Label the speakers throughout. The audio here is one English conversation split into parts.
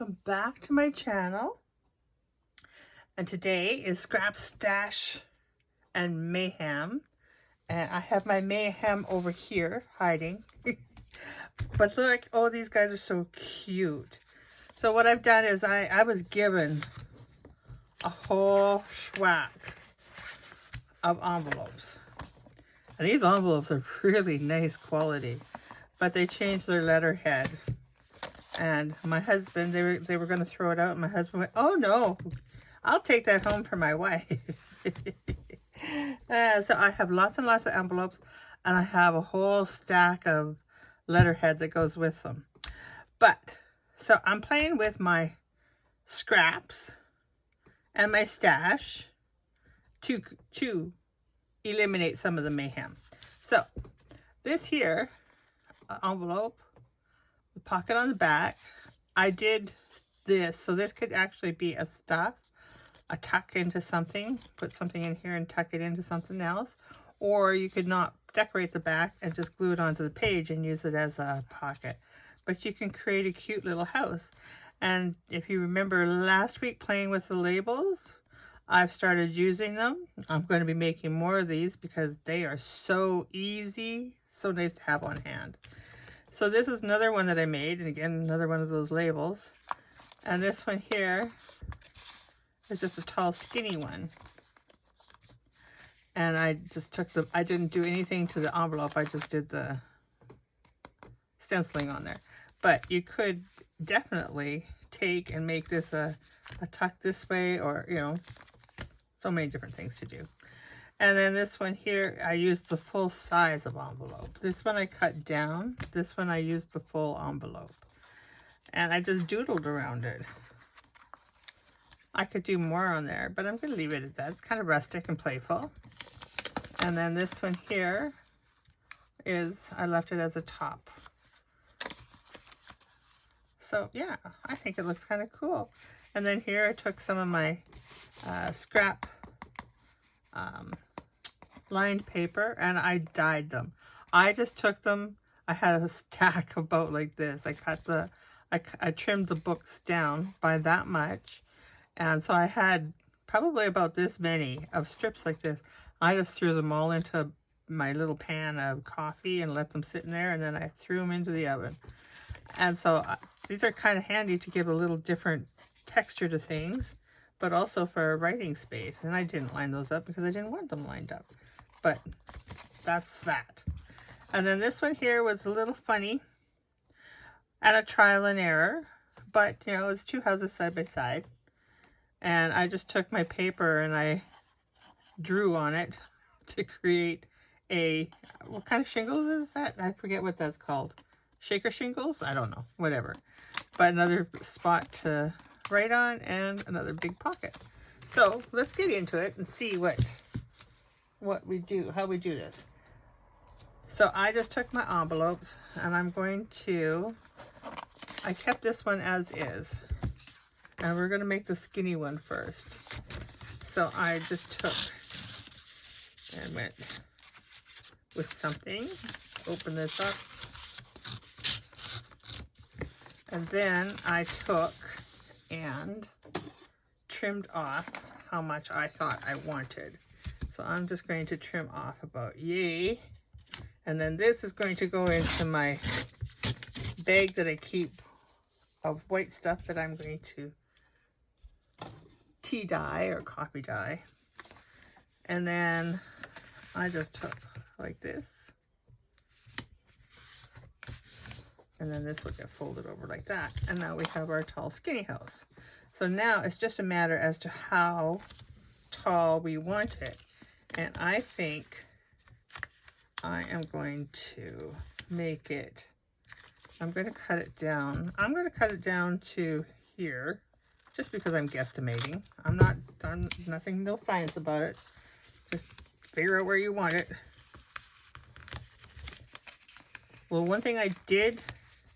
Speaker 1: welcome back to my channel. And today is Scrap Stash and Mayhem. And I have my Mayhem over here hiding. But look, oh, these guys are so cute. So what I've done is I was given a whole schwack of envelopes. And these envelopes are really nice quality, but they changed their letterhead. And my husband, they were going to throw it out. And my husband went, "Oh no, I'll take that home for my wife." So I have lots and lots of envelopes, and I have a whole stack of letterhead that goes with them. But so I'm playing with my scraps and my stash to eliminate some of the mayhem. So this here envelope, the pocket on the back, I did this so this could actually be a stuff, a tuck into something, put something in here and tuck it into something else, or you could not decorate the back and just glue it onto the page and use it as a pocket. But you can create a cute little house. And if you remember last week playing with the labels, I've started using them. I'm going to be making more of these because they are so easy, so nice to have on hand. So this is another one that I made, and again, another one of those labels. And this one here is just a tall, skinny one. And I just took I didn't do anything to the envelope, I just did the stenciling on there. But you could definitely take and make this a tuck this way, or, you know, so many different things to do. And then this one here, I used the full size of envelope. This one I cut down. This one I used the full envelope. And I just doodled around it. I could do more on there, but I'm going to leave it at that. It's kind of rustic and playful. And then this one here is, I left it as a top. So yeah, I think it looks kind of cool. And then here I took some of my scrap lined paper and I dyed them. I just took them, I had a stack about like this. I trimmed the books down by that much. And so I had probably about this many of strips like this. I just threw them all into my little pan of coffee and let them sit in there, and then I threw them into the oven. And so these are kind of handy to give a little different texture to things, but also for writing space. And I didn't line those up because I didn't want them lined up. But that's that. And then this one here was a little funny and a trial and error, but you know, it's two houses side by side. And I just took my paper and I drew on it to create what kind of shingles is that? I forget what that's called. Shaker shingles? I don't know, whatever. But another spot to write on and another big pocket. So let's get into it and see what we do, how we do this. So I just took my envelopes and I'm going to, I kept this one as is. And we're going to make the skinny one first. So I just took and went with something, open this up. And then I took and trimmed off how much I thought I wanted. So I'm just going to trim off about yay. And then this is going to go into my bag that I keep of white stuff that I'm going to tea dye or coffee dye. And then I just took like this. And then this will get folded over like that. And now we have our tall skinny house. So now it's just a matter as to how tall we want it. And I think I am going to make it, I'm going to cut it down. I'm going to cut it down to here just because I'm guesstimating. I'm nothing, no science about it. Just figure out where you want it. Well, one thing I did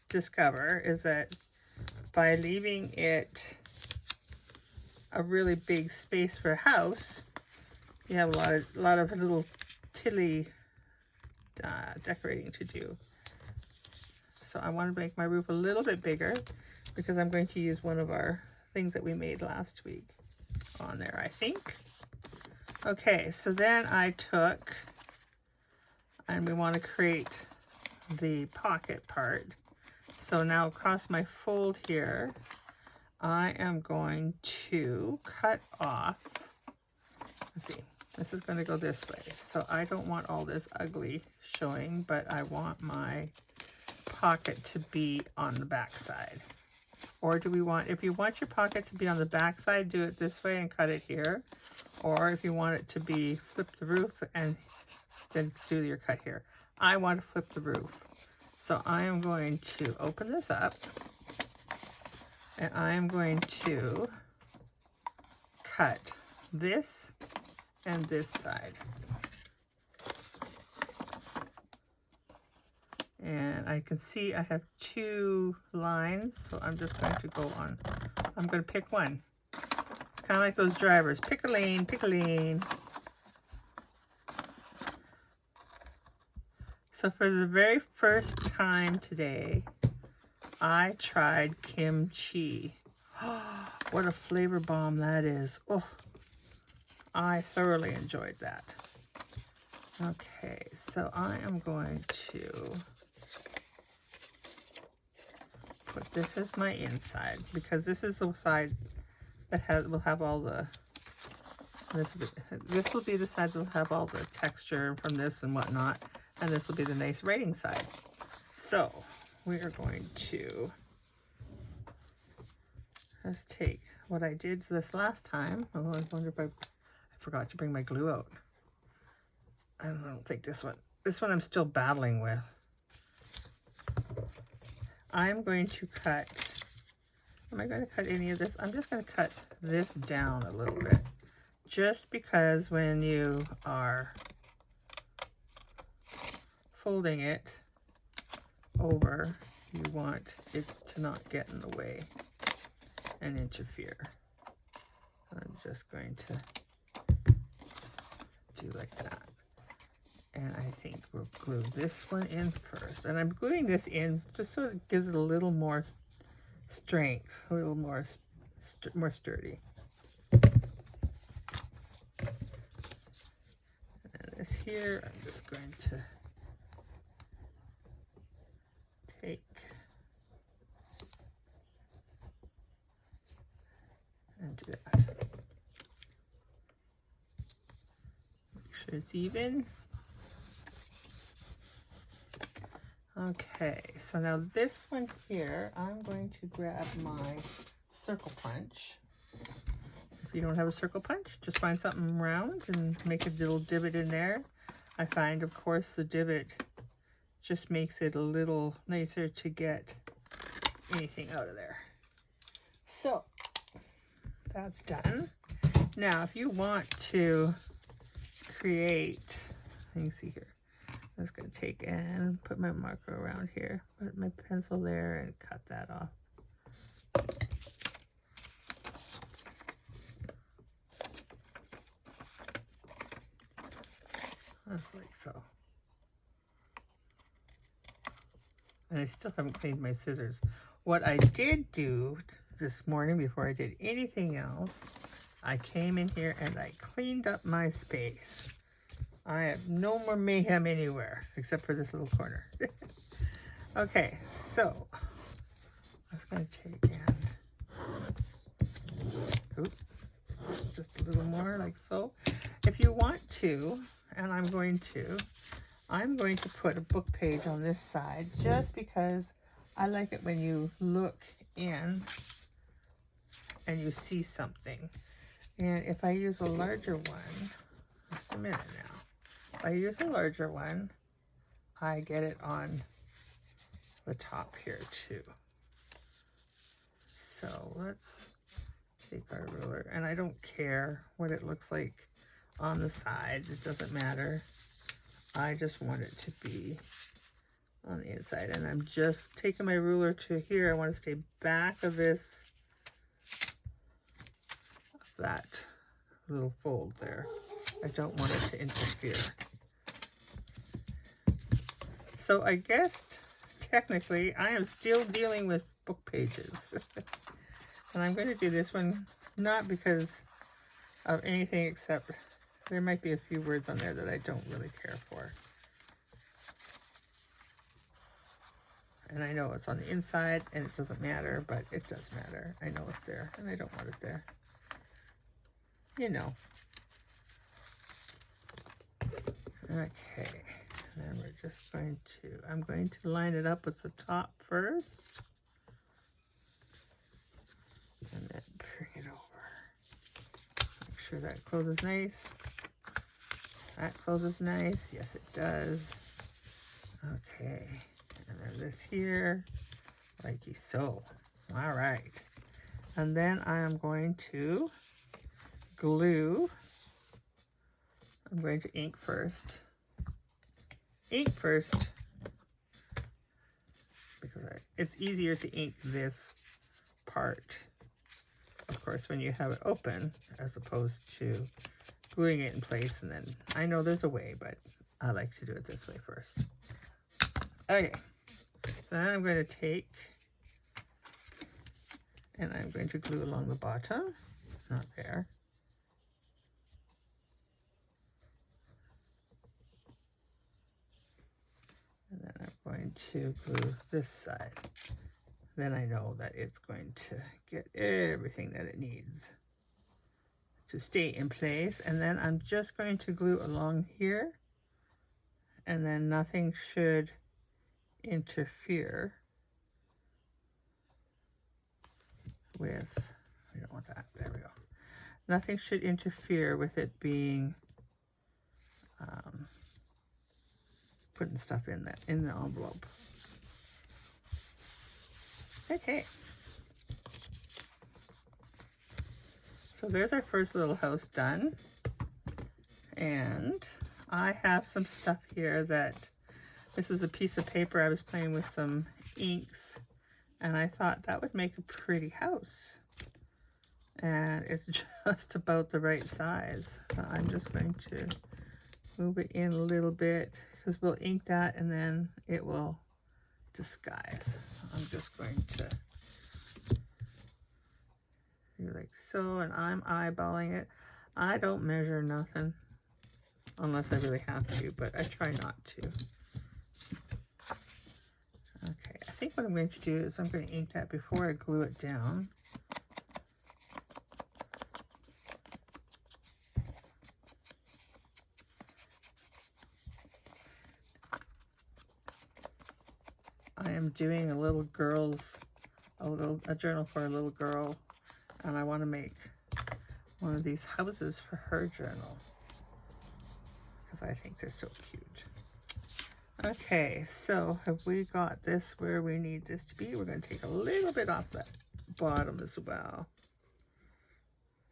Speaker 1: discover is that by leaving it a really big space for a house, you have a lot of little tilly decorating to do. So I want to make my roof a little bit bigger. because I'm going to use one of our things that we made last week on there, I think. Okay, so then I took, and we want to create the pocket part. So now across my fold here, I am going to cut off, let's see, this is going to go this way. So I don't want all this ugly showing, but I want my pocket to be on the back side. Or do we want, if you want your pocket to be on the back side, do it this way and cut it here. Or if you want it to be flip the roof and then do your cut here. I want to flip the roof. So I am going to open this up and I am going to cut this and this side. And I can see I have 2 lines, so I'm just going to go on. I'm going to pick one. It's kind of like those drivers. Pick a lane, pick a lane. So for the very first time today, I tried kimchi. What a flavor bomb that is. Oh, I thoroughly enjoyed that. Okay, so I am going to put this as my inside because this is the side that will have all the, this will be the side that will have all the texture from this and whatnot, and this will be the nice writing side. So we are going to just take what I did this last time. Oh, I wonder if I forgot to bring my glue out. I don't think this one I'm still battling with. I'm going to cut, am I going to cut any of this? I'm just going to cut this down a little bit. Just because when you are folding it over, you want it to not get in the way and interfere. I'm just going to do like that. And I think we'll glue this one in first. And I'm gluing this in just so it gives it a little more strength, a little more sturdy. And this here, I'm just going to take and do that. Make sure it's even. Okay, so now this one here, I'm going to grab my circle punch. If you don't have a circle punch, just find something round and make a little divot in there. I find, of course, the divot just makes it a little nicer to get anything out of there. So that's done. Now, if you want to create, you can see here, I'm just going to take and put my marker around here, put my pencil there and cut that off. Just like so. And I still haven't cleaned my scissors. What I did do this morning before I did anything else, I came in here and I cleaned up my space. I have no more mayhem anywhere except for this little corner. Okay, so I'm going to take and just a little more like so. If you want to, and I'm going to put a book page on this side just because I like it when you look in and you see something. And if I use a larger one, just a minute now. If I use a larger one, I get it on the top here too. So let's take our ruler, and I don't care what it looks like on the side. It doesn't matter. I just want it to be on the inside, and I'm just taking my ruler to here. I want to stay back of this, that little fold there. I don't want it to interfere. So I guess technically I am still dealing with book pages. And I'm going to do this one not because of anything except there might be a few words on there that I don't really care for. And I know it's on the inside and it doesn't matter, but it does matter. I know it's there and I don't want it there. You know. Okay, and then we're just going to, I'm going to line it up with the top first. And then bring it over. Make sure that closes nice. That closes nice. Yes, it does. Okay, and then this here, like so. All right. And then I am going to glue. I'm going to ink first. Ink first, because it's easier to ink this part, of course, when you have it open, as opposed to gluing it in place. And then, I know there's a way, but I like to do it this way first. Okay, then I'm going to take, and I'm going to glue along the bottom, not there. And then I'm going to glue this side. Then I know that it's going to get everything that it needs to stay in place. And then I'm just going to glue along here. And then nothing should interfere with, we don't want that, there we go. Nothing should interfere with it being putting stuff in the envelope. Okay. So there's our first little house done. And I have some stuff here that, this is a piece of paper. I was playing with some inks and I thought that would make a pretty house. And it's just about the right size. So I'm just going to move it in a little bit because we'll ink that and then it will disguise. I'm just going to do like so, and I'm eyeballing it. I don't measure nothing unless I really have to, but I try not to. Okay, I think what I'm going to do is I'm going to ink that before I glue it down. I am doing a little girl's, a journal for a little girl, and I want to make one of these houses for her journal because I think they're so cute. Okay, so have we got this where we need this to be? We're going to take a little bit off the bottom as well.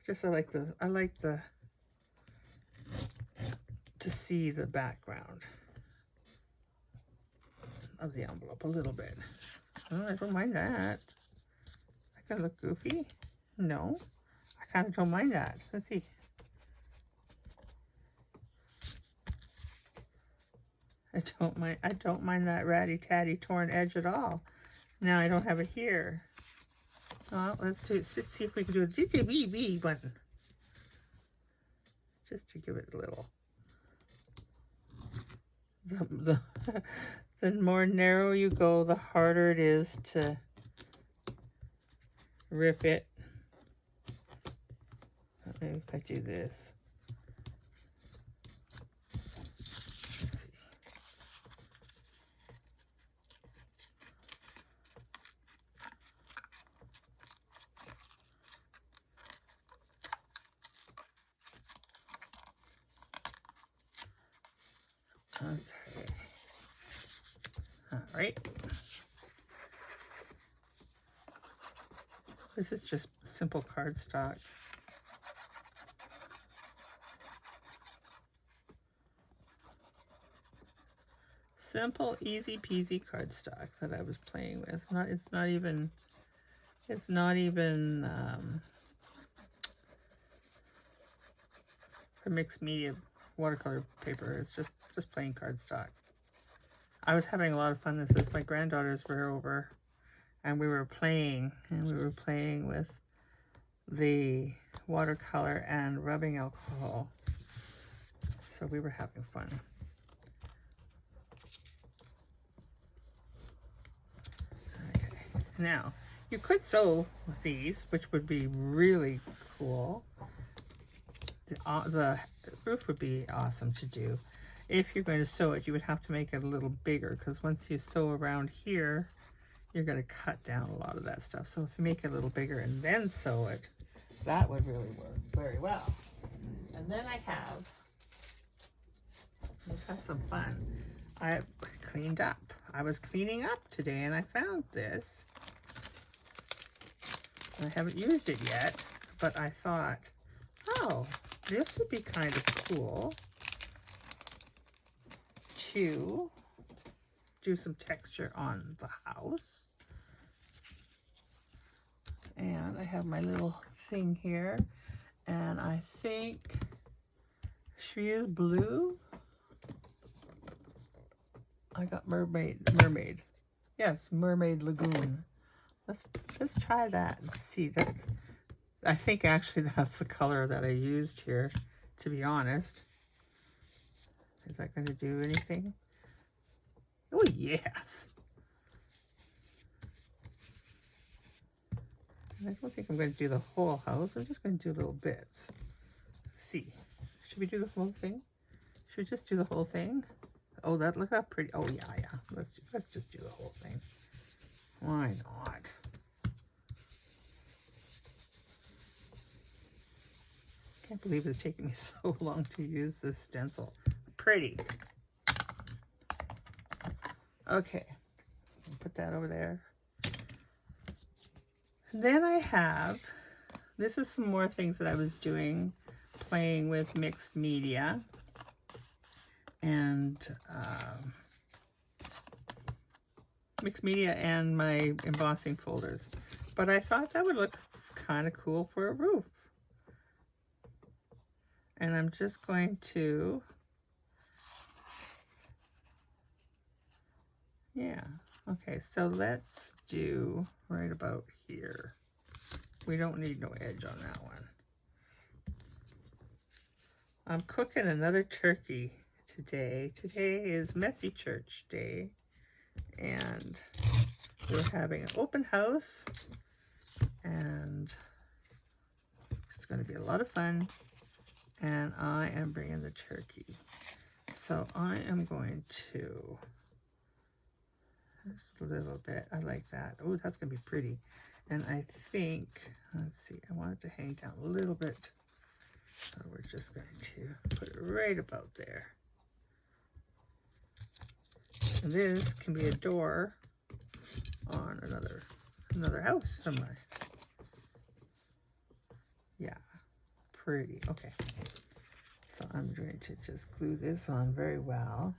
Speaker 1: Just I like to see the background of the envelope a little bit. Oh, I don't mind that. I kind of look goofy. No, I kind of don't mind that. Let's see. I don't mind that ratty-tatty torn edge at all. Now I don't have it here. Well, let's see if we can do this wee one. Just to give it a little. The more narrow you go, the harder it is to rip it. Maybe if I do this. Let's see. Okay. All right. This is just simple cardstock. Simple, easy peasy cardstock that I was playing with. It's not even for mixed media watercolor paper. It's just plain cardstock. I was having a lot of fun with this. My granddaughters were over and we were playing with the watercolor and rubbing alcohol. So we were having fun. Okay. Now, you could sew these, which would be really cool. The roof would be awesome to do. If you're going to sew it, you would have to make it a little bigger, because once you sew around here, you're going to cut down a lot of that stuff. So if you make it a little bigger and then sew it, that would really work very well. And then let's have some fun. I cleaned up. I was cleaning up today and I found this. I haven't used it yet, but I thought, oh, this would be kind of cool to do some texture on the house. And I have my little thing here, and I think, should we use blue? I got mermaid. Yes, mermaid lagoon. Let's try that and see. I think actually that's the color that I used here, to be honest. Is that going to do anything? Oh, yes. I don't think I'm going to do the whole house. I'm just going to do little bits. Let's see. Should we do the whole thing? Should we just do the whole thing? Oh, look how pretty. Oh, yeah. Let's just do the whole thing. Why not? Can't believe it's taking me so long to use this stencil. Pretty. Okay. Put that over there. Then I have, this is some more things that I was doing, playing with mixed media and my embossing folders. But I thought that would look kind of cool for a roof. And I'm just going to, yeah. Okay, so let's do right about here. We don't need no edge on that one. I'm cooking another turkey today. Today is Messy Church Day, and we're having an open house, and it's going to be a lot of fun, and I am bringing the turkey. So I am going to, just a little bit, I like that. Oh, that's going to be pretty. And I think, let's see, I want it to hang down a little bit. So we're just going to put it right about there. And this can be a door on another house somewhere. Yeah, pretty. Okay. So I'm going to just glue this on very well.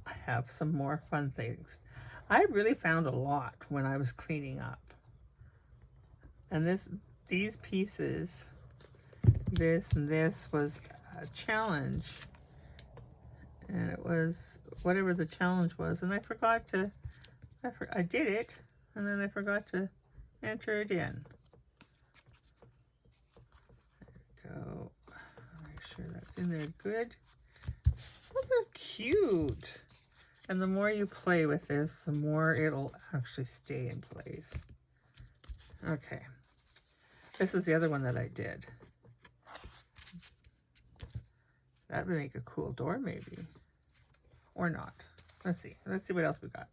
Speaker 1: I have some more fun things. I really found a lot when I was cleaning up. And these pieces, this and this, was a challenge. And it was whatever the challenge was. And I forgot to, I did it, and then I forgot to enter it in. There we go. Make sure that's in there good. Look how cute. And the more you play with this, the more it'll actually stay in place. Okay. This is the other one that I did. That would make a cool door, maybe. Or not. Let's see. Let's see what else we got.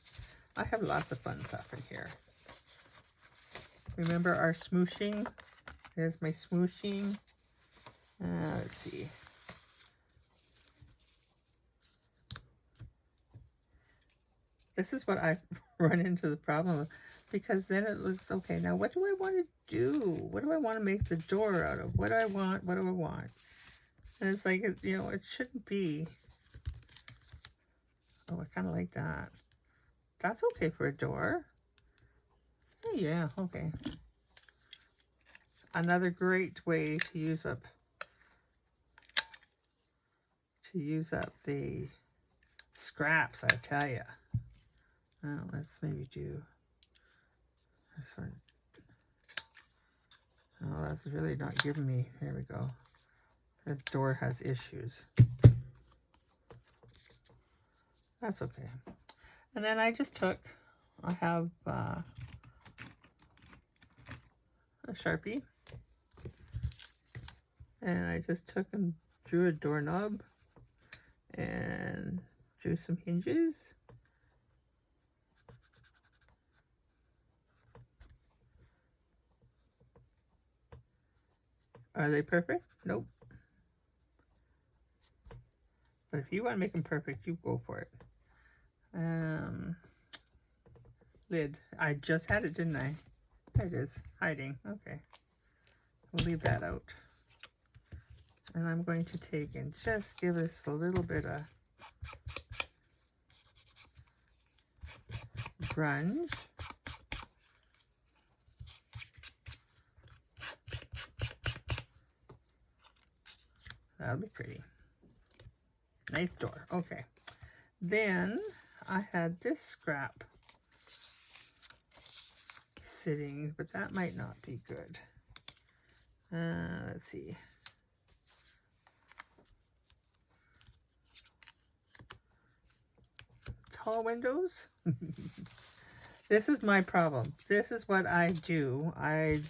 Speaker 1: I have lots of fun stuff in here. Remember our smooshing? There's my smooshing. Let's see. This is what I run into the problem with, because then it looks, okay, now what do I want to do? What do I want to make the door out of? What do I want? What do I want? And it's like, you know, it shouldn't be. Oh, I kind of like that. That's okay for a door. Oh, yeah, okay. Another great way to use up to use up the scraps, I tell you. Well, let's maybe do this one. Oh, that's really not giving me. There we go. This door has issues. That's okay. And then I just took, I have a Sharpie. And I just took and drew a doorknob and drew some hinges. Are they perfect? Nope. But if you want to make them perfect, you go for it. Lid. I just had it, didn't I? There it is. Hiding. Okay. We'll leave that out. And I'm going to take and just give this a little bit of grunge. That'll be pretty. Nice door. Okay. Then I had this scrap sitting, but that might not be good. Let's see. Tall windows. This is my problem. This is what I do. I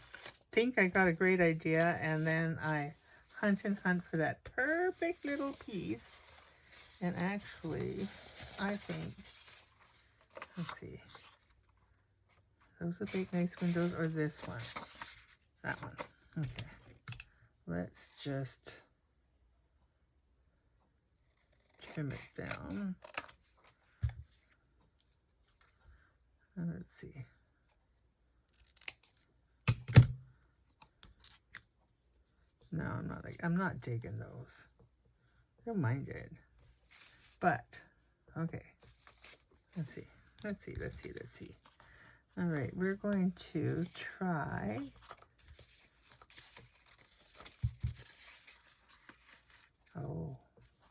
Speaker 1: think I got a great idea, and then I hunt and hunt for that perfect little piece. And actually, I think, let's see, those are big nice windows, or this one? That one. Okay. Let's just trim it down. Let's see. No, I'm not digging those. I don't mind it. But, okay. Let's see. All right, we're going to try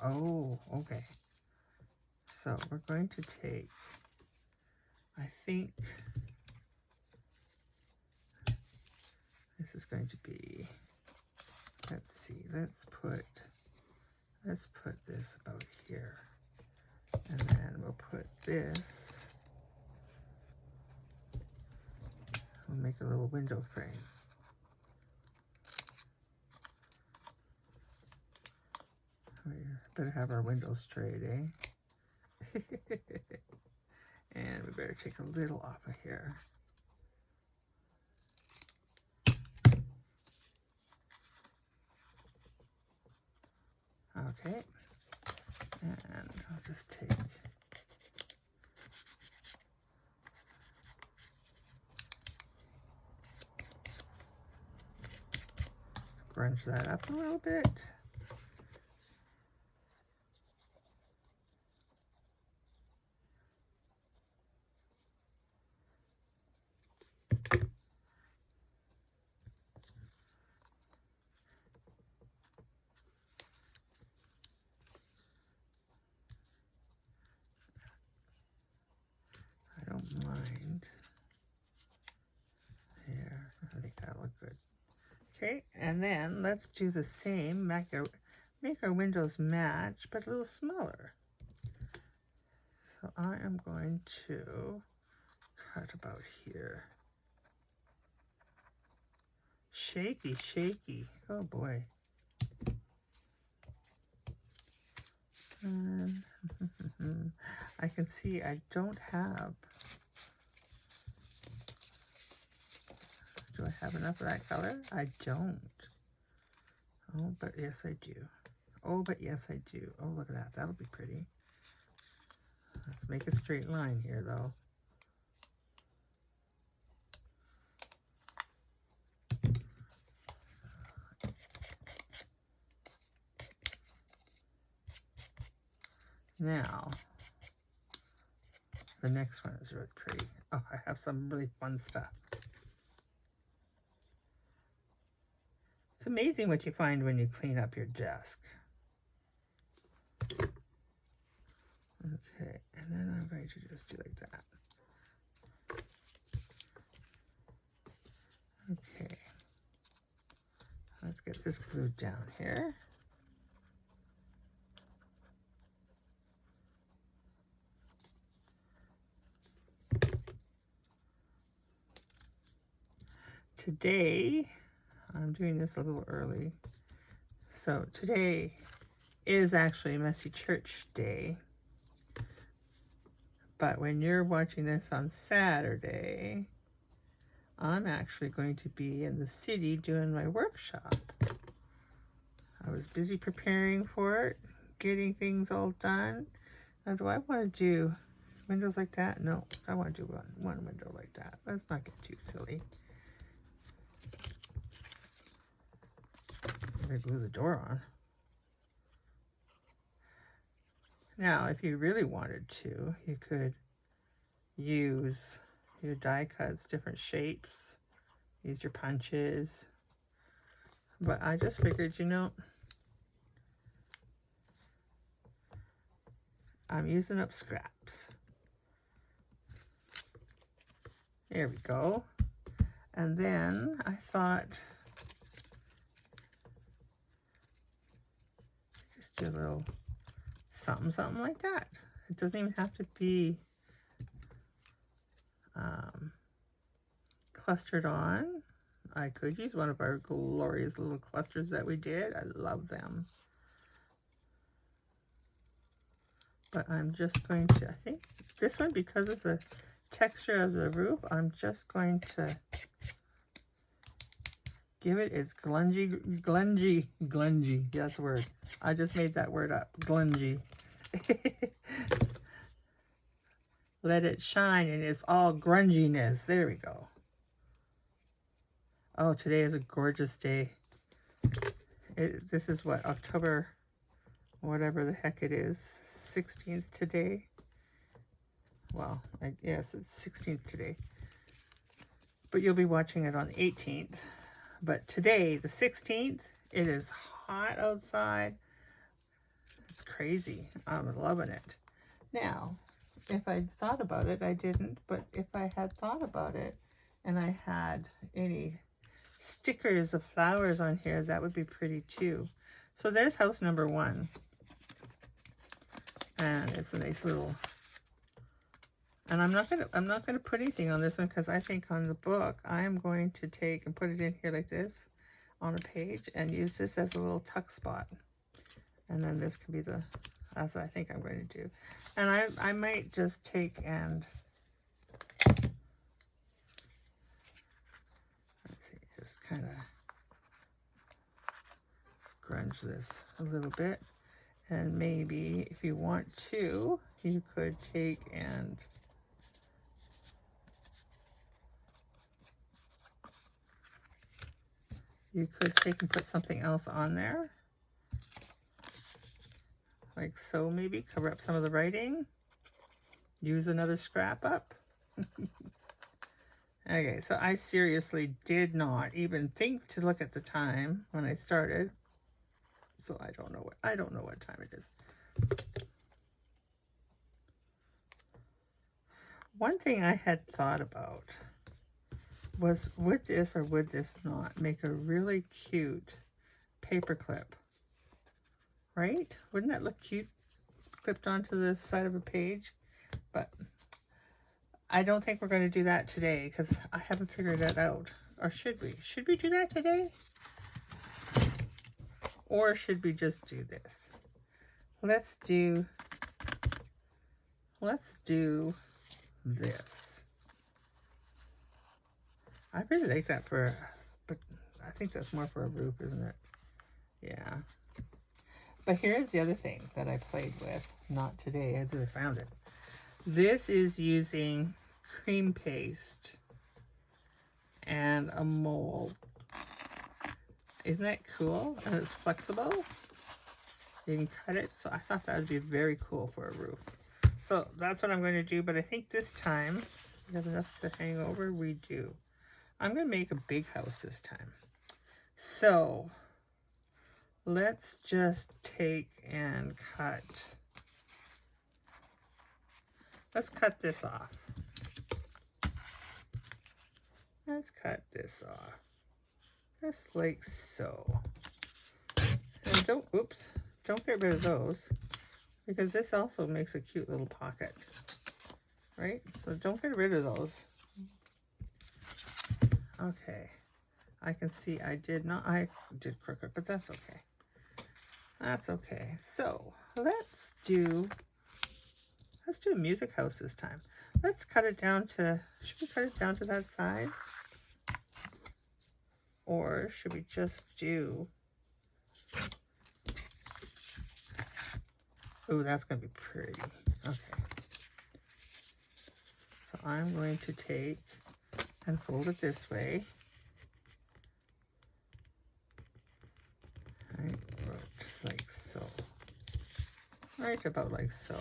Speaker 1: Oh, okay. So we're going to take, I think this is going to be, let's see, let's put this about here. And then we'll put this, we'll make a little window frame. We better have our windows straight, eh? And we better take a little off of here. Okay. And I'll just take grunge that up a little bit. I don't mind. There, I think that'll look good. Okay, and then let's do the same, make our windows match, but a little smaller. So I am going to cut about here. Shaky, shaky. Oh boy. And I can see I don't have. Do I have enough of that color? I don't. Oh, but yes I do. Oh, but yes I do. Oh, look at that. That'll be pretty. Let's make a straight line here, though. Now, the next one is really pretty. Oh, I have some really fun stuff. It's amazing what you find when you clean up your desk. Okay, and then I'm going to just do like that. Okay, let's get this glued down here. Today, I'm doing this a little early. So today is actually Messy Church Day. But when you're watching this on Saturday, I'm actually going to be in the city doing my workshop. I was busy preparing for it, getting things all done. Now, do I want to do windows like that? No, I want to do one window like that. Let's not get too silly. I'm going to glue the door on. Now, if you really wanted to, you could use your die cuts, different shapes, use your punches. But I just figured, you know, I'm using up scraps. There we go. And then I thought, just do a little something like that. It doesn't even have to be clustered on. I could use one of our glorious little clusters that we did. I love them. But I'm just going to, I think this one, because of the texture of the roof, I'm just going to give it its glungy, that's the word. I just made that word up, glungy. Let it shine in its all grunginess. There we go. Oh, today is a gorgeous day. This is what, October, whatever the heck it is, 16th today. Well, yes, it's 16th today. But you'll be watching it on the 18th. But today, the 16th, it is hot outside. It's crazy. I'm loving it. Now, if I'd thought about it, I didn't, but if I had thought about it and I had any stickers of flowers on here, that would be pretty too. So there's house number 1. And it's a nice little, and I'm not gonna put anything on this one because I think on the book I am going to take and put it in here like this on a page and use this as a little tuck spot. And then this can be the, as I think I'm going to do. And I might just take and, let's see, just kind of grunge this a little bit. And maybe if you want to, you could take and put something else on there. Like so, maybe cover up some of the writing. Use another scrap up. Okay, so I seriously did not even think to look at the time when I started. So I don't know what time it is. One thing I had thought about was, would this or would this not make a really cute paper clip? Right? Wouldn't that look cute clipped onto the side of a page? But I don't think we're going to do that today because I haven't figured that out. Or should we? Should we do that today? Or should we just do this? Let's do this. I really like that but I think that's more for a roof, isn't it? Yeah. But here's the other thing that I played with, not today, I just found it. This is using cream paste and a mold. Isn't that cool? And it's flexible. You can cut it. So I thought that would be very cool for a roof. So that's what I'm going to do. But I think this time, we have enough to hang over. We do. I'm going to make a big house this time. So let's just take and cut let's cut this off. Let's cut this off. Just like so. And don't get rid of those, because this also makes a cute little pocket, right? So don't get rid of those. Okay, I can see I did crooked, but that's okay. That's okay. So let's do a music house this time. Let's cut it down to, should we cut it down to that size? Or should we just do, oh, that's going to be pretty. Okay. So I'm going to take and fold it this way. Right, like so. Right about like so.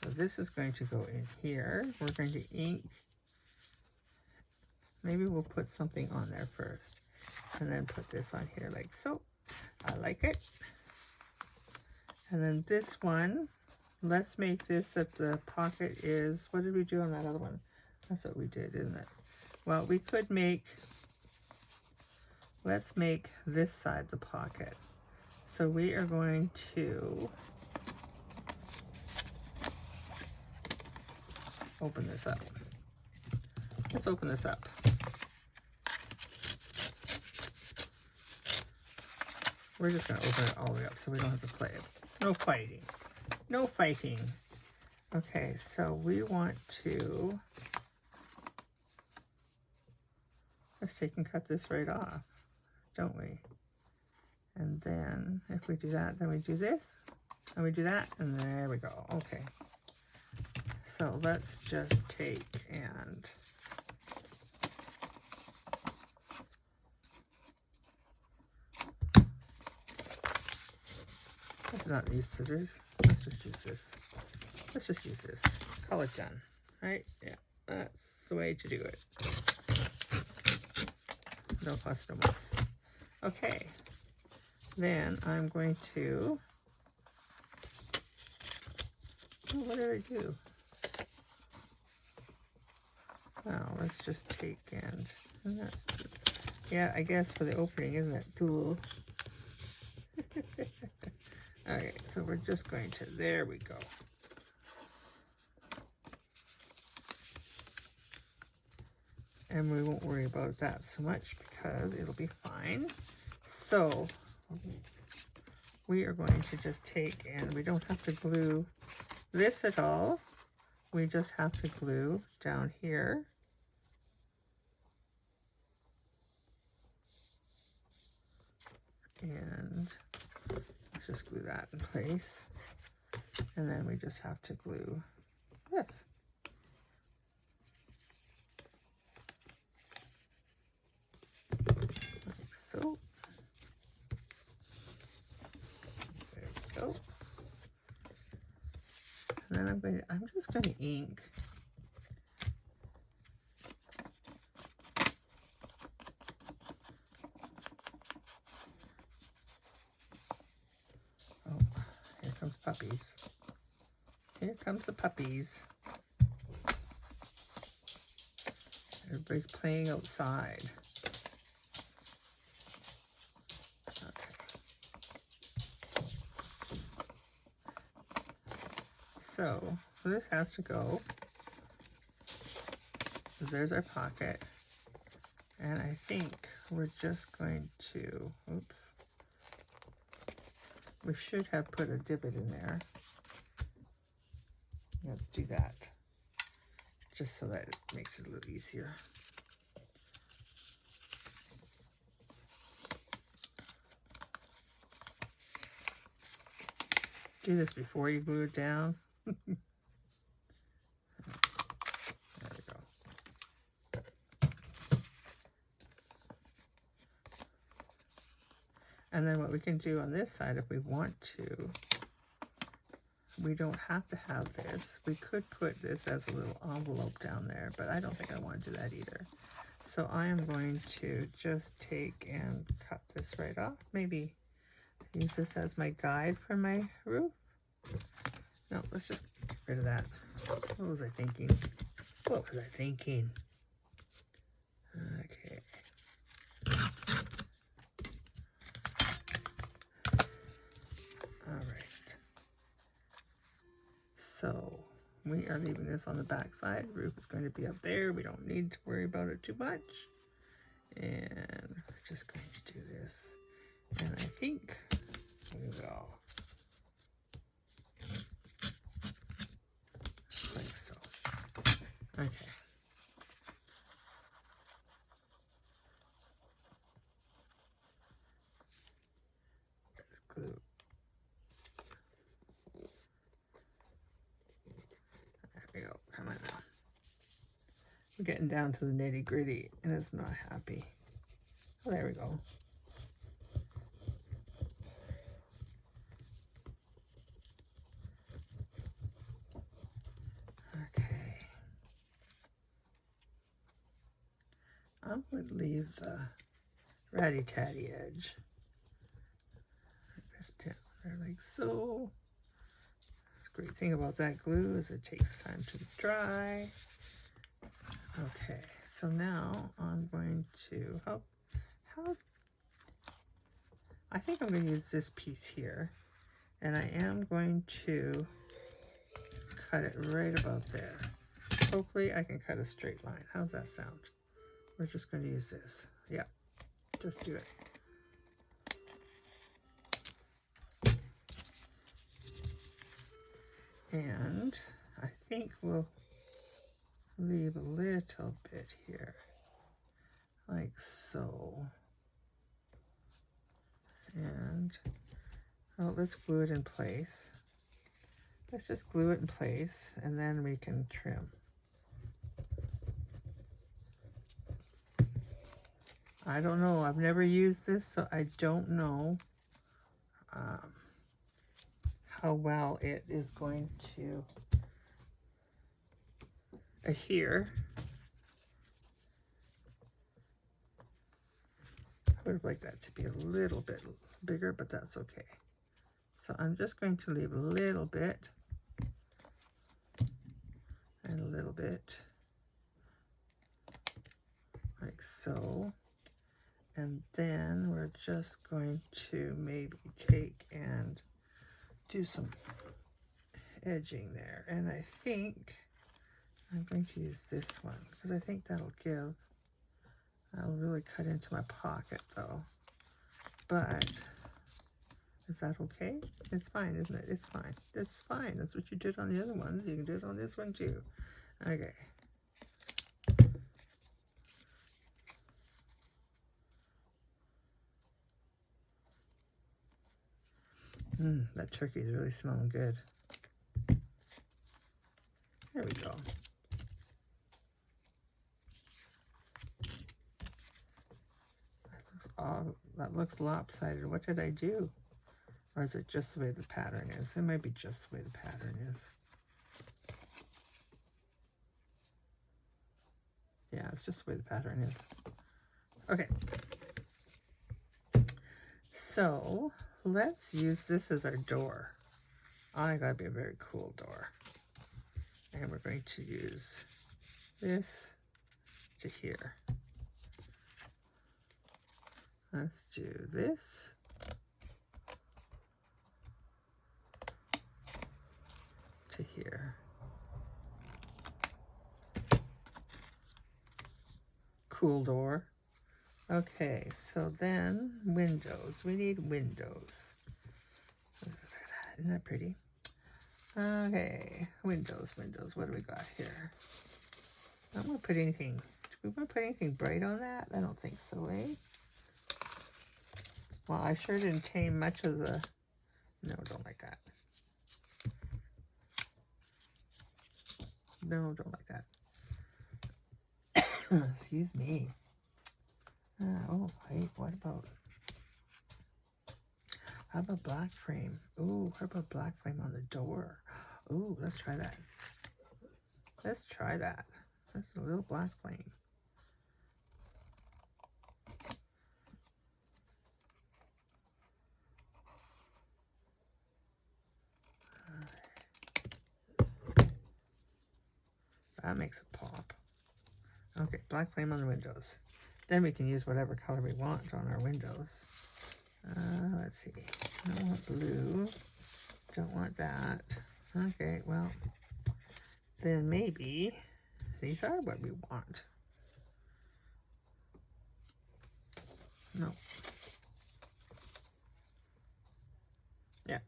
Speaker 1: So this is going to go in here. We're going to ink. Maybe we'll put something on there first. And then put this on here like so. I like it. And then this one, let's make this that the pocket is, what did we do on that other one? That's what we did, isn't it? Well, we could make, let's make this side the pocket. So we are going to open this up. Let's open this up. We're just going to open it all the way up so we don't have to play it. No fighting. No fighting. Okay, so we want to, let's take and cut this right off, don't we? And then if we do that, then we do this, and we do that, and there we go. Okay. So let's just take and let's not use scissors. Let's just use this. Let's just use this. Call it done. Right? Yeah. That's the way to do it. No fuss, no muss. Okay. Then I'm going to, oh, what did I do? Well, let's just take and that's, yeah, I guess for the opening, isn't it? Tool. Okay, so we're just going to, there we go. And we won't worry about that so much because it'll be fine. So we are going to just take, and we don't have to glue this at all. We just have to glue down here. And let's just glue that in place. And then we just have to glue this. Like so. There we go. And then I'm just going to ink. Oh, here comes puppies. Here comes the puppies. Everybody's playing outside. So this has to go, because there's our pocket, and I think we're just going to, oops, we should have put a divot in there. Let's do that, just so that it makes it a little easier. Do this before you glue it down. There we go. And then what we can do on this side, if we want to, we don't have to have this. We could put this as a little envelope down there, but I don't think I want to do that either. So I am going to just take and cut this right off. Maybe use this as my guide for my roof. No, let's just get rid of that. What was I thinking? What was I thinking? Okay. All right. So we are leaving this on the back side. The roof is going to be up there. We don't need to worry about it too much. And we're just going to do this. And I think we will. Like so. Okay. Let's glue. There we go. Come on now. We're getting down to the nitty gritty and it's not happy. Oh, there we go. Okay. I'm going to leave the ratty-tatty edge. Put that down there like so. The great thing about that glue is it takes time to dry. Okay, so now I'm going to I think I'm going to use this piece here, and I am going to cut it right about there. Hopefully I can cut a straight line. How's that sound? We're just going to use this. Yeah, just do it. And I think we'll leave a little bit here, like so. And oh, let's glue it in place. Let's just glue it in place, and then we can trim. I don't know. I've never used this, so I don't know how well it is going to adhere. I would have liked that to be a little bit bigger, but that's okay. So I'm just going to leave a little bit and a little bit, like so. And then we're just going to maybe take and do some edging there. And I think I'm going to use this one because I think that'll really cut into my pocket though. But is that okay? It's fine, isn't it? It's fine. It's fine. That's what you did on the other ones. You can do it on this one too. Okay. That turkey is really smelling good. There we go. That looks lopsided. What did I do? Or is it just the way the pattern is? It might be just the way the pattern is. Yeah, it's just the way the pattern is. Okay. So let's use this as our door. I think that'd be a very cool door. And we're going to use this to here. Let's do this. To here. Cool door. Okay, so then windows. We need windows. Isn't that pretty? Okay, windows. What do we got here? I don't want to put anything. Do we want to put anything bright on that? I don't think so, eh? Well, I sure didn't tame much of the... No, don't like that. No, don't like that. Excuse me. Oh, wait, what about... How about black frame? Ooh, how about black frame on the door? Ooh, let's try that. Let's try that. That's a little black flame. that makes it pop. Okay, black flame on the windows. Then we can use whatever color we want on our windows. Let's see. I don't want blue. Don't want that. Okay, well, then maybe these are what we want. No. Yeah.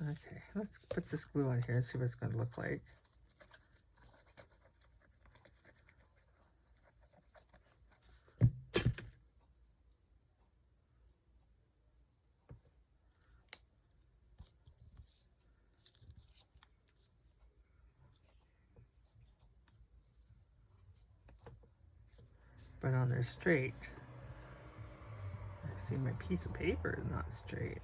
Speaker 1: Okay, let's put this glue on here and see what it's going to look like. But on there straight, I see my piece of paper is not straight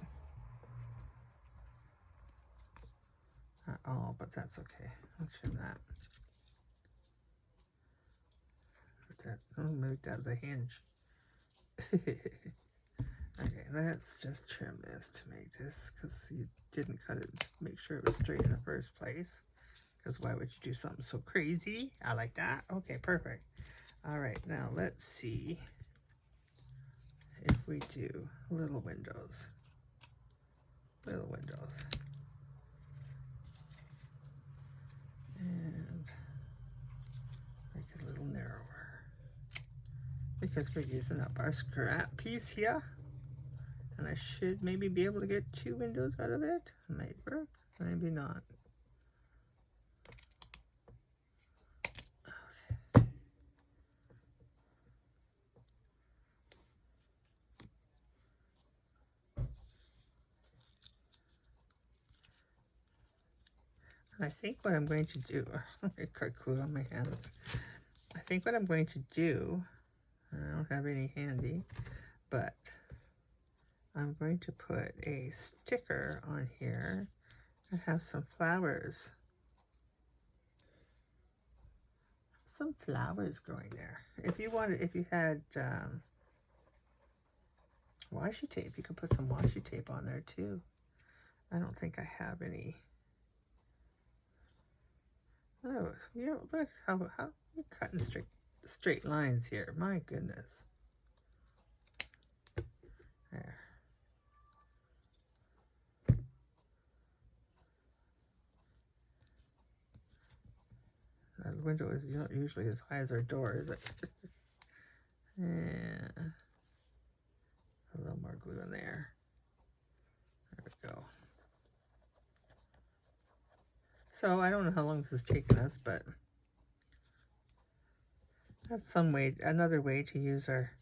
Speaker 1: at all, but that's okay. I'll trim that. I'll make that the hinge. Okay, let's just trim this to make this, because you didn't cut it and make sure it was straight in the first place. Because why would you do something so crazy? I like that. Okay, perfect. All right, now let's see if we do little windows. Little windows. And make it a little narrower. Because we're using up our scrap piece here. And I should maybe be able to get 2 windows out of it. Might work, maybe not. Okay. And I think what I'm going to do, I got glue on my hands. I think what I'm going to do, I don't have any handy, but I'm going to put a sticker on here and have some flowers. Some flowers growing there. If you wanted, if you had washi tape, you could put some washi tape on there too. I don't think I have any. Oh, you know, look how you're cutting straight lines here. My goodness. There. The window is not usually as high as our door, is it? Yeah. A little more glue in there. There we go. So I don't know how long this has taken us, but that's some way, another way to use our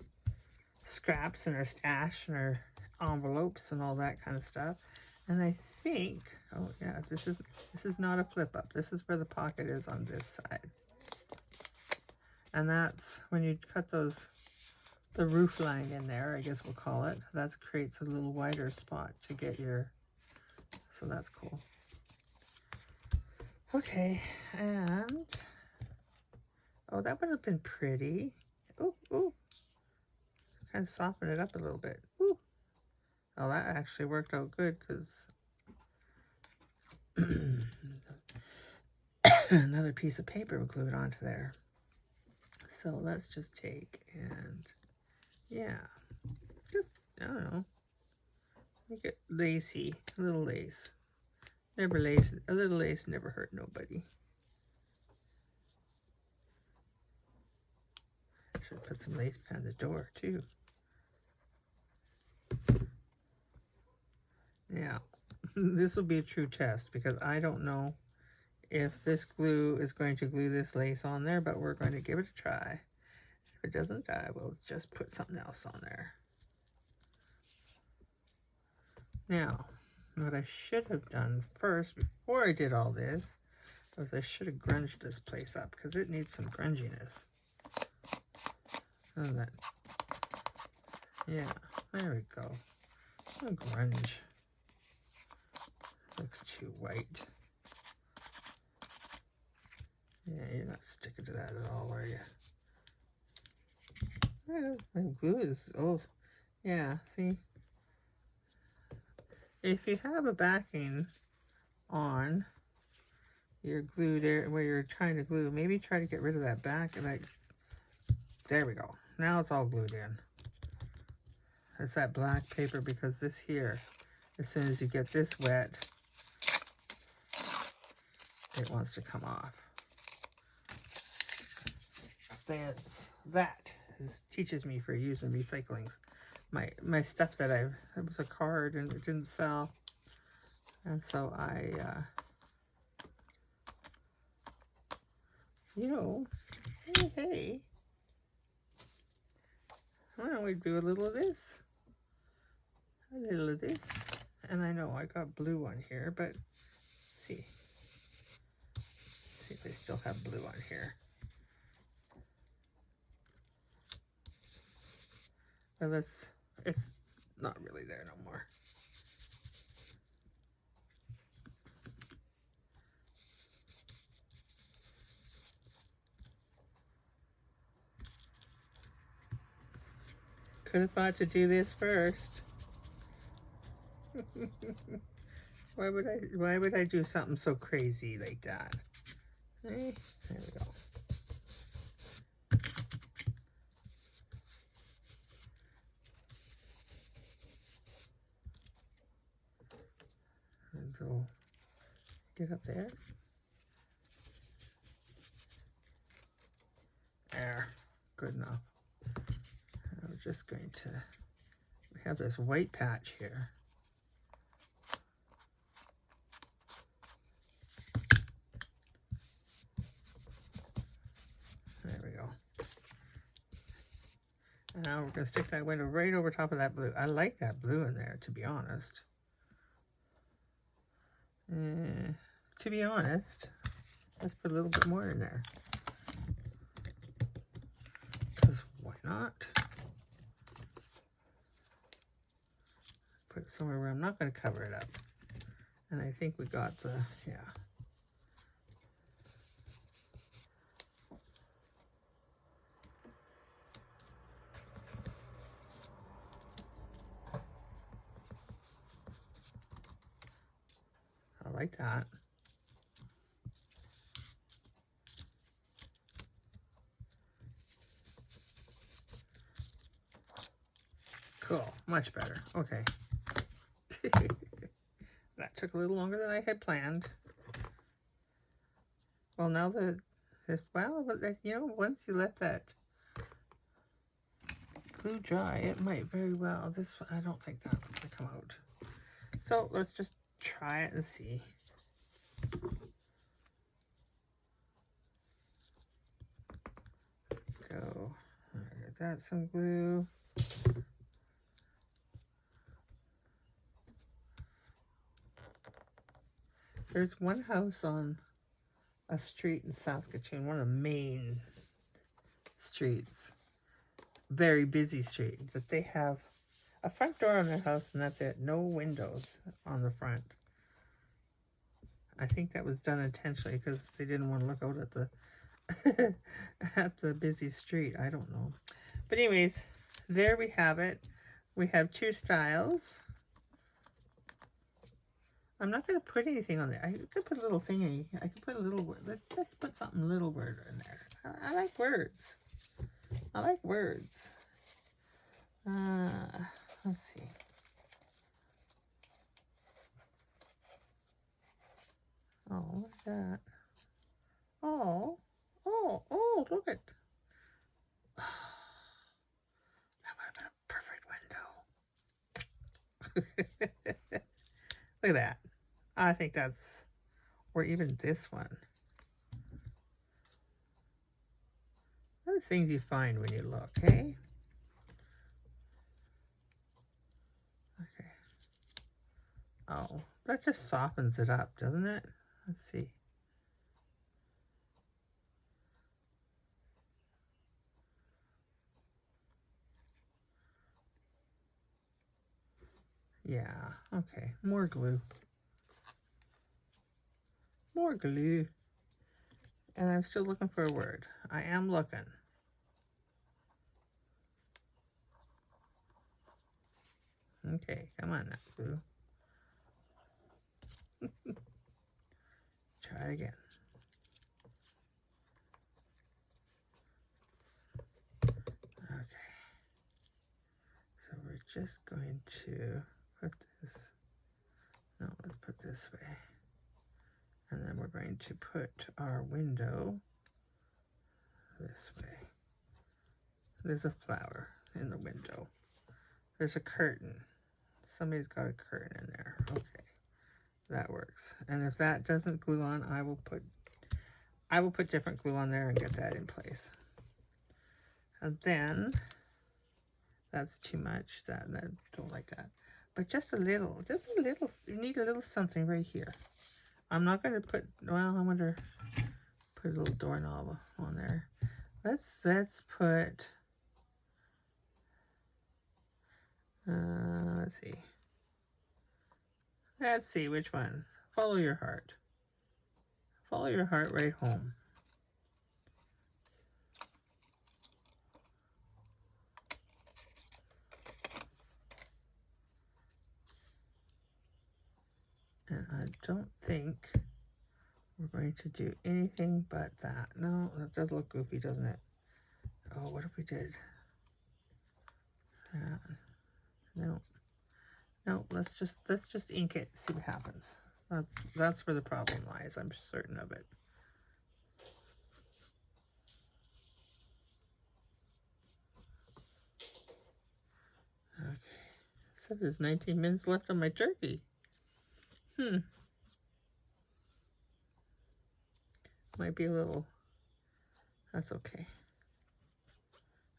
Speaker 1: scraps and our stash and our envelopes and all that kind of stuff. And I think, oh yeah, this is not a flip up. This is where the pocket is on this side. And that's when you cut those, the roof line in there, I guess we'll call it. That creates a little wider spot to get your, so that's cool. Okay, and, oh, that would have been pretty. Ooh, ooh. Kind of soften it up a little bit. Ooh. Oh, that actually worked out good because another piece of paper would glue it onto there. So let's just take and, yeah, just, I don't know, make it lacy, a little lace. Never lace, a little lace never hurt nobody. Should put some lace behind the door too. Yeah, this will be a true test because I don't know if this glue is going to glue this lace on there, but we're going to give it a try. If it doesn't, I will just put something else on there. Now, what I should have done first, before I did all this, was I should have grunged this place up because it needs some grunginess. Isn't that? Yeah, there we go. A grunge. Looks too white. Yeah, you're not sticking to that at all, are you? My glue is, oh, yeah, see? if you have a backing on your glue there where you're trying to glue, maybe try to get rid of that back and like, there we go. Now it's all glued in. It's that black paper because this here, as soon as you get this wet, it wants to come off. That teaches me for using recyclings. My stuff that it was a card and it didn't sell. And so I, hey, why don't we do a little of this? A little of this. And I know I got blue on here, but see if I still have blue on here. But it's not really there no more. Could have thought to do this first. Why would I do something so crazy like that? Hey, there we go. And so get up there. There, good enough. I'm just going to, we have this white patch here. There we go. And now we're going to stick that window right over top of that blue. I like that blue in there, to be honest. To be honest, let's put a little bit more in there. Because why not? Put it somewhere where I'm not going to cover it up. And I think we got the, yeah. I like that. Cool, much better. Okay. That took a little longer than I had planned. Well, now that once you let that glue dry, it might very well. I don't think that's gonna come out. So let's just try it and see. Go. Get that some glue. There's one house on a street in Saskatoon, one of the main streets, very busy streets, that they have a front door on their house and that's it, no windows on the front. I think that was done intentionally because they didn't want to look out at the at the busy street. I don't know. But anyways, there we have it. We have two styles. I'm not going to put anything on there. I could put a little thingy. I could put a little word. Let's put something little word in there. I like words. I like words. Let's see. Oh, look at that. Oh, look at. That would have been a perfect window. Look at that. I think that's, or even this one. Other things you find when you look, hey? Okay. Oh, that just softens it up, doesn't it? Let's see. Yeah, okay. More glue. More glue. And I'm still looking for a word. I am looking. Okay, come on now, glue. Try again. Okay. So we're just going to put this, no, let's put this way. And then we're going to put our window this way. There's a flower in the window. There's a curtain. Somebody's got a curtain in there. Okay, that works. And if that doesn't glue on, I will put different glue on there and get that in place. And then that's too much. That I don't like that. But just a little. You need a little something right here. I'm not going to put. Well, I wonder. Put a little doorknob on there. Let's put. Let's see. Let's see which one. Follow your heart. Follow your heart right home. And I don't think we're going to do anything but that. No, that does look goofy, doesn't it? Oh, what if we did that? No. No, let's just ink it, see what happens. That's where the problem lies, I'm certain of it. Okay. So there's 19 minutes left on my turkey. Might be a little. That's okay.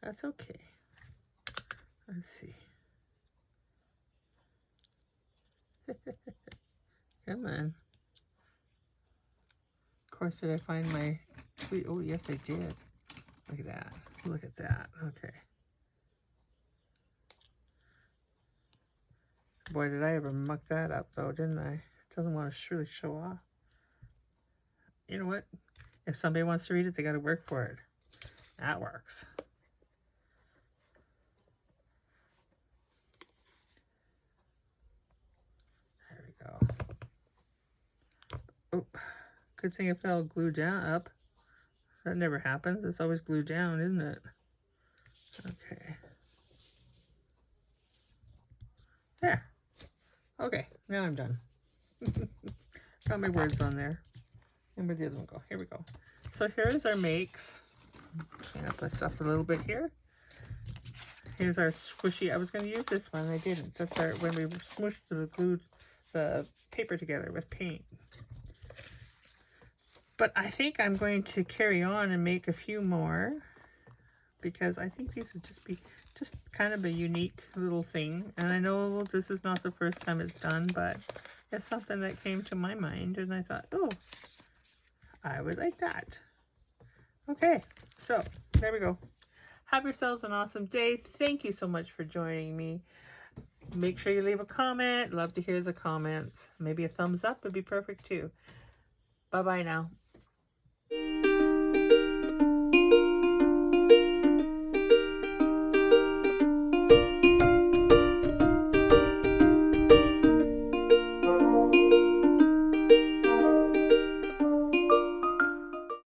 Speaker 1: That's okay. Let's see. Come on. Of course, did I find my tweet? Oh, yes, I did. Look at that. Look at that. Okay. Boy, did I ever muck that up, though, didn't I? It doesn't want to really show off. You know what? If somebody wants to read it, they got to work for it. That works. There we go. Oh, good thing it fell glued down up. That never happens. It's always glued down, isn't it? Okay. There. Okay, now I'm done. Got my words on there. And where'd the other one go? Here we go. So here's our makes. Clean up my stuff a little bit here. Here's our squishy. I was going to use this one. I didn't. That's our, when we smushed the glued the paper together with paint. But I think I'm going to carry on and make a few more, because I think these would just be just kind of a unique little thing. And I know this is not the first time it's done, but it's something that came to my mind, and I thought, oh, I would like that. Okay, so there we go. Have yourselves an awesome day. Thank you so much for joining me. Make sure you leave a comment. Love to hear the comments. Maybe a thumbs up would be perfect too. Bye-bye now.